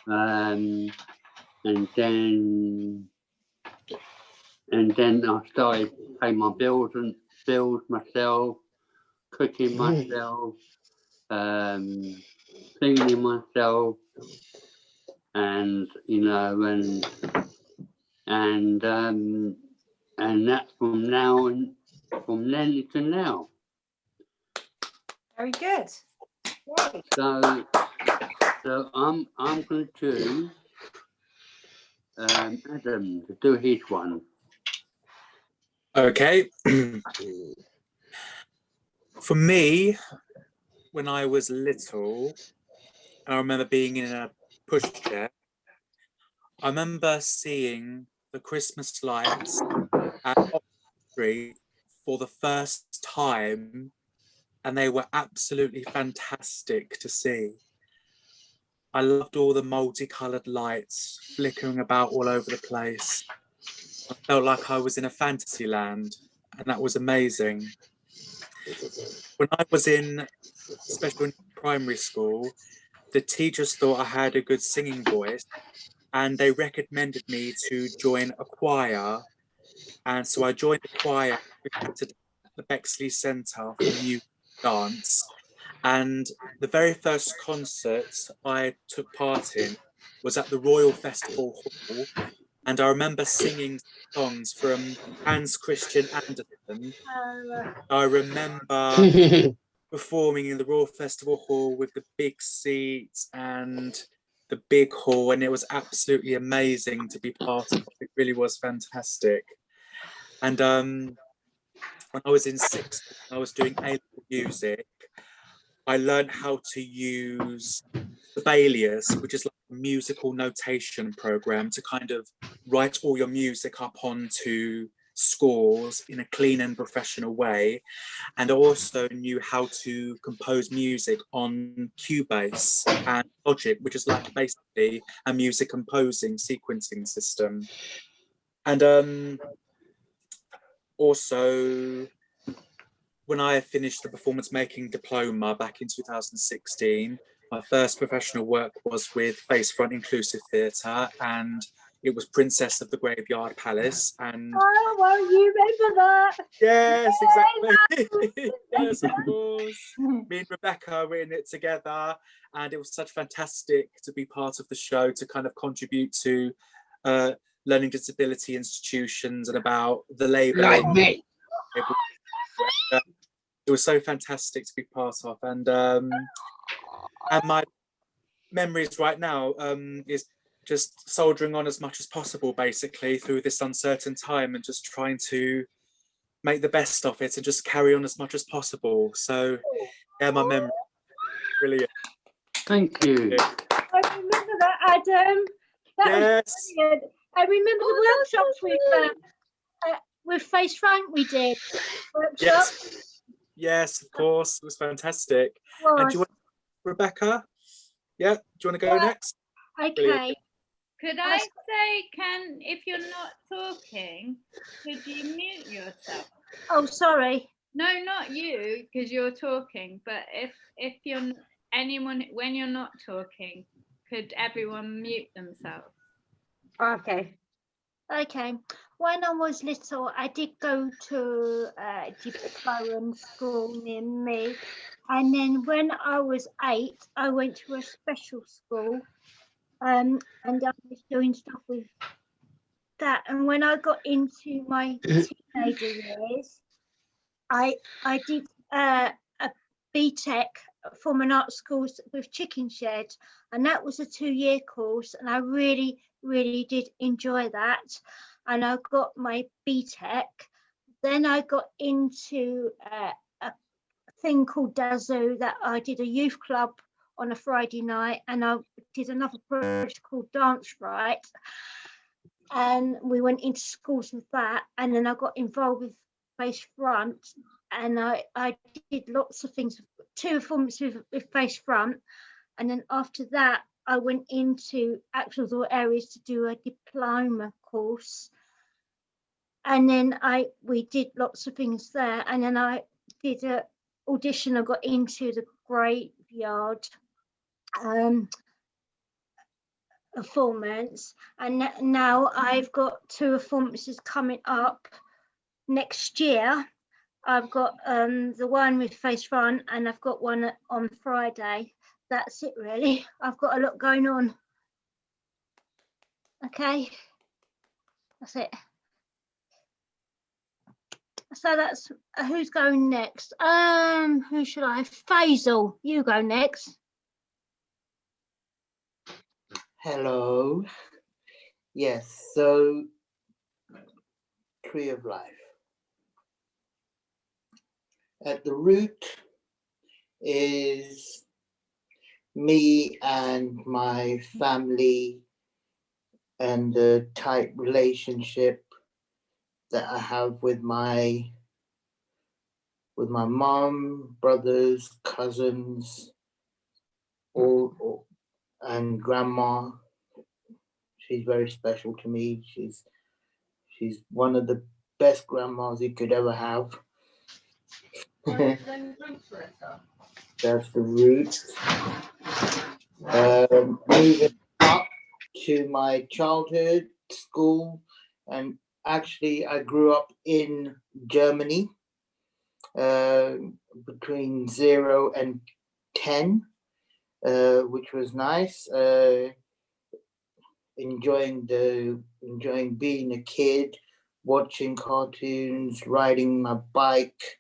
um, and then I started to pay my bills myself, cooking myself, cleaning myself, and and that's from then to now. Very good. Great. So I'm going to choose Adam to do his one. Okay. For me, when I was little, I remember being in a pushchair. I remember seeing the Christmas lights at Oxford Street for the first time, and they were absolutely fantastic to see. I loved all the multicolored lights flickering about all over the place. I felt like I was in a fantasy land, and that was amazing. When I was in special primary school, the teachers thought I had a good singing voice, and they recommended me to join a choir. And so I joined the choir at the Bexley Centre for Music Dance. And the very first concert I took part in was at the Royal Festival Hall. And I remember singing songs from Hans Christian Andersen. I remember performing in the Royal Festival Hall with the big seats and the big hall, and it was absolutely amazing to be part of. It really was fantastic. And when I was in sixth, I was doing A-level music. I learned how to use Sibelius, which is like a musical notation program to kind of write all your music up onto scores in a clean and professional way. And I also knew how to compose music on Cubase and Logic, which is like basically a music composing sequencing system. And also, when I finished the performance making diploma back in 2016, my first professional work was with Facefront Inclusive Theatre, and it was Princess of the Graveyard Palace. And oh, well, you remember that? Yes, exactly. Yes, of course. Me and Rebecca were in it together, and it was such fantastic to be part of the show, to kind of contribute to learning disability institutions and about the labelling. Like me. It was so fantastic to be part of, and my memories right now is just soldiering on as much as possible, basically, through this uncertain time, and just trying to make the best of it and just carry on as much as possible. So yeah, my memory, brilliant. Thank you. I remember that, Adam. That was brilliant. I remember the workshops with Facefront we did. Yes, of course, it was fantastic. And do you want, Rebecca? Yeah, do you want to go next? Okay. Brilliant. Could I say, if you're not talking, could you mute yourself? Oh, sorry. No, not you, because you're talking. But if you're when you're not talking, could everyone mute themselves? Okay. Okay. When I was little, I did go to diploma school near me, and then when I was 8, I went to a special school, and I was doing stuff with that. And when I got into my teenager years, I did a BTEC from an art school with Chicken Shed, and that was a 2-year course, and I really did enjoy that, and I got my BTEC. Then I got into a thing called Dazoo, that I did a youth club on a Friday night, and I did another project called Dance Right, and we went into schools with that, and then I got involved with Facefront, and I did lots of things, 2 performances with Facefront, and then after that I went into actual areas to do a diploma course, and then we did lots of things there, and then I did an audition. I got into the Graveyard, performance, and now I've got 2 performances coming up next year. I've got the one with Face Front, and I've got one on Friday. That's it, really. I've got a lot going on. Okay, that's it. So that's who's going next. Who should I? Faisal, you go next. Hello. Yes, so Tree of Life. At the root is me and my family and the tight relationship that I have with my mom, brothers, cousins, all and grandma. She's very special to me. She's one of the best grandmas you could ever have. That's the root. Moving up to my childhood school, and actually I grew up in Germany between 0 and 10, which was nice. Enjoying being a kid, watching cartoons, riding my bike,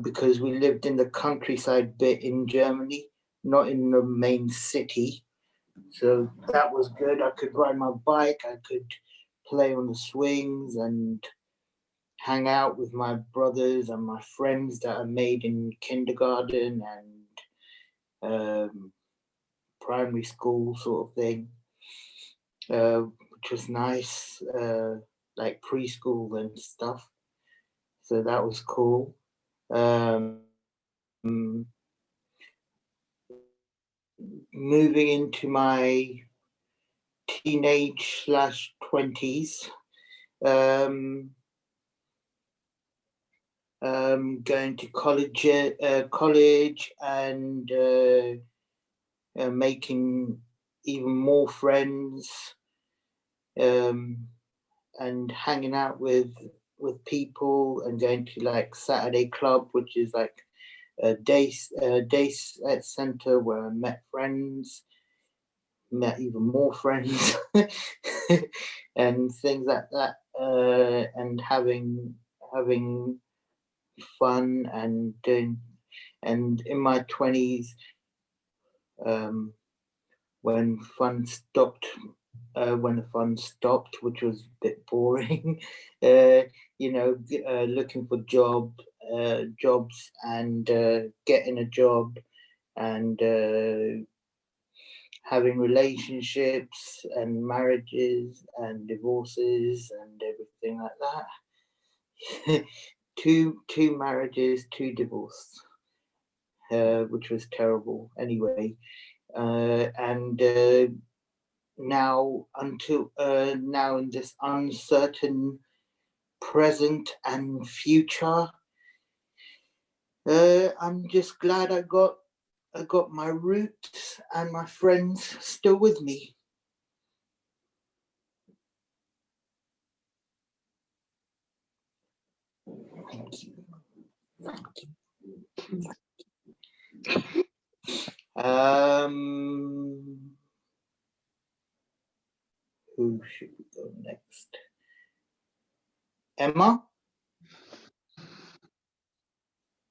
because we lived in the countryside bit in Germany, not in the main city. So that was good. I could ride my bike, I could play on the swings and hang out with my brothers and my friends that I made in kindergarten and primary school sort of thing, which was nice, like preschool and stuff. So that was cool. Moving into my teenage / 20s, going to college and making even more friends, and hanging out with people and going to like Saturday Club, which is like a day center where I met friends, met even more friends, and things like that, and having fun and doing. And in my 20s, when the fun stopped, which was a bit boring, looking for jobs and getting a job and having relationships and marriages and divorces and everything like that. two marriages, 2 divorces, which was terrible anyway. And now in this uncertain present and future, I'm just glad I got my roots and my friends still with me. Thank you. Who should we go next? Emma?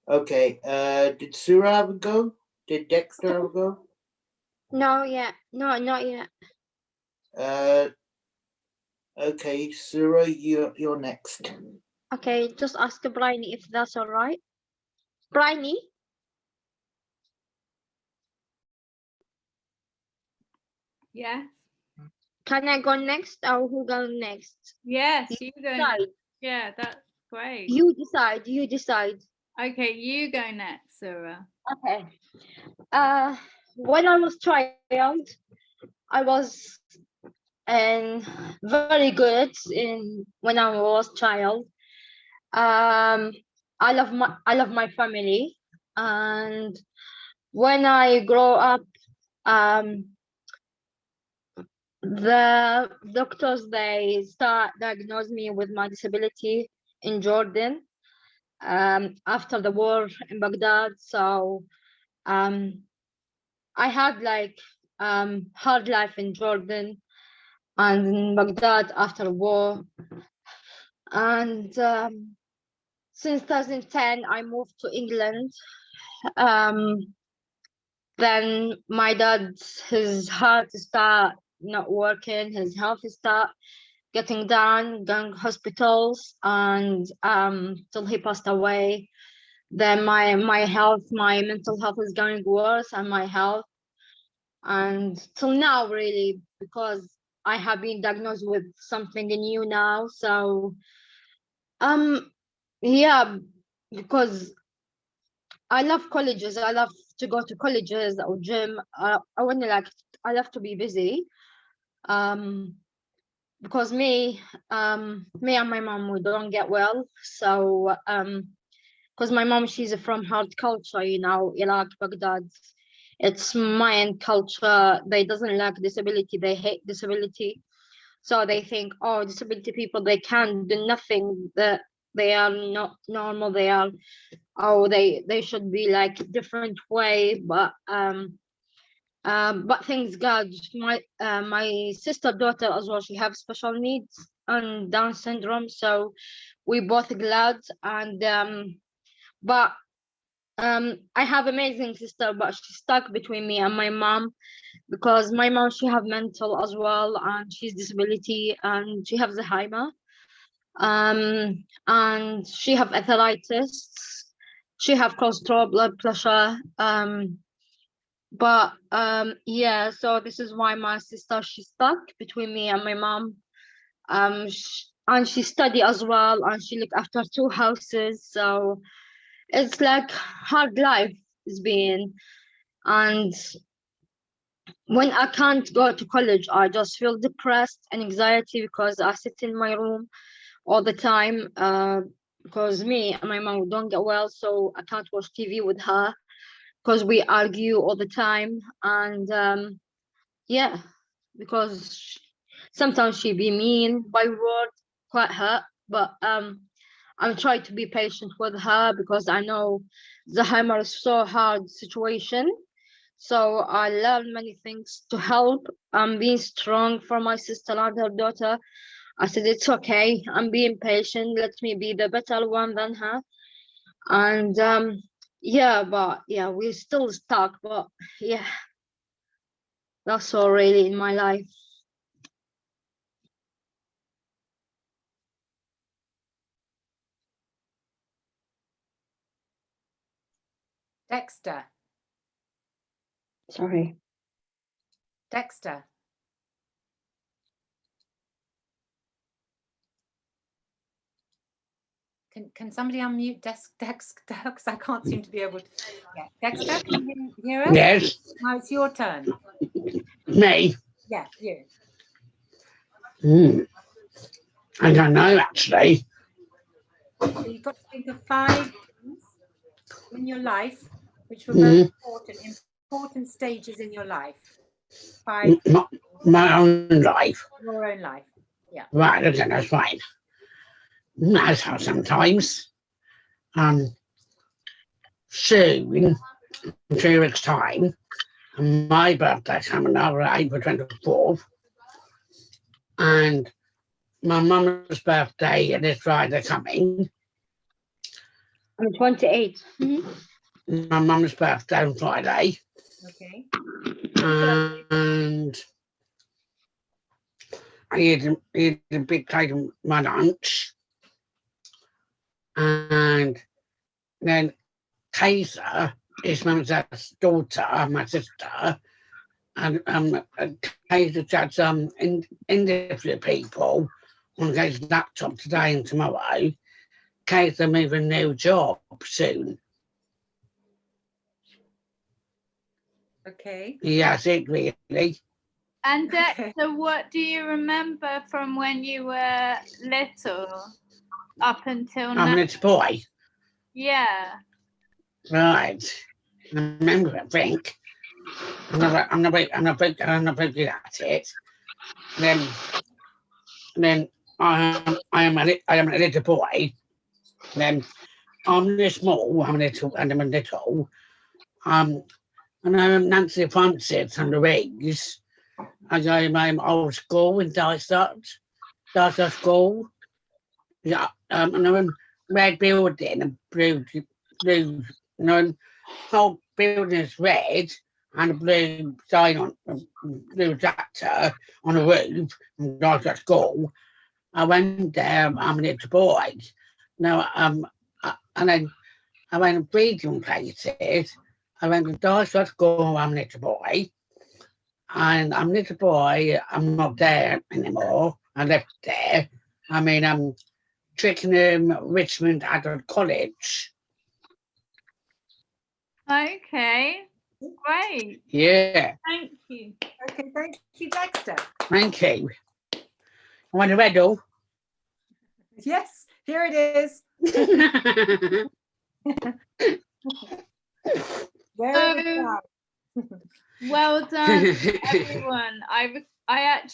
Okay, did Surah have a go? Did Dexter have a go? No, not yet. Okay, Surah, you're next. Okay, just ask Bryony if that's all right. Bryony? Yes. Can I go next or who go next? Yes, you go next. Decide. Yeah, that's great. You decide. Okay, you go next, Sarah. Okay. When I was child, I was very good in when I was child. I love my family, and when I grow up, The doctors, they start diagnose me with my disability in Jordan after the war in Baghdad. So I had like hard life in Jordan and in Baghdad after war. And since 2010, I moved to England. Then my dad, his heart start not working, his health start getting down, going hospitals, and till he passed away. Then my health, my mental health is going worse, and my health, and till now really, because I have been diagnosed with something new now. So yeah, because I love colleges. I love to go to colleges or gym. I want to like, I love to be busy. Because me and my mom, we don't get well. So because my mom, she's from hard culture, you know, Iraq, Baghdad. It's Mayan culture. They doesn't like disability. They hate disability. So they think, oh, disability people, they can't do nothing. That they are not normal. They are, oh, they should be like different way. But thanks God, my sister daughter as well, she have special needs and Down syndrome. So we both glad. And I have amazing sister, but she's stuck between me and my mom, because my mom, she have mental as well, and she's disability, and she have Alzheimer, and she have arthritis, she have cholesterol, blood pressure, but yeah, so this is why my sister, she's stuck between me and my mom, and she study as well, and she look after 2 houses. So it's like hard life is being. And when I can't go to college, I just feel depressed and anxiety, because I sit in my room all the time, because me and my mom don't get well, so I can't watch TV with her, because we argue all the time. And yeah, because sometimes she be mean by word, quite hurt, but I'm trying to be patient with her, because I know Alzheimer is so hard situation. So I learned many things to help. I'm being strong for my sister and her daughter. I said, it's okay. I'm being patient. Let me be the better one than her. And yeah, but yeah, we're still stuck. But yeah, that's all really in my life. Dexter. Sorry. Dexter. Can somebody unmute Dexter? Because I can't seem to be able to. Yeah. Dexter, can you hear us? Yes. Now it's your turn. Me? Yeah, you. I don't know, actually. So you've got to think of 5 things in your life which were very important stages in your life. 5. My own life. Your own life. Yeah. Right, okay, that's fine. That's how sometimes. Soon, in 2 weeks' time, my birthday's coming up, April 24th, and my mum's birthday is Friday coming. I'm 28. My mum's birthday on Friday. Okay. And I eat a big plate of my lunch. And then Kaiser is my dad's daughter, my sister. And Kaiser had interview people on his laptop today and tomorrow. Kaiser moving a new job soon. Okay. Yeah, that's it really. And so what do you remember from when you were little up until I'm now? a little boy. Yeah. Right. I remember, I think. I'm not very good at it. then I am a little boy. Then I'm this small. I'm a little. And I'm Nancy Francis underage. And I'm old school in Dysart School. Yeah, and I'm red building and blue, whole building is red and a blue sign on blue tractor on the roof from Dysart School. I went there, I'm a little boy. Now, and then I went to breeding places. I went to Dysart School, I'm a little boy. And I'm a little boy, I'm not there anymore. I left there. I mean, Twickenham Richmond Adult College. Okay, great. Yeah. Thank you. Okay, thank you, Dexter. Thank you. I want a medal. Yes, here it is. Very good job. Well done, everyone. I actually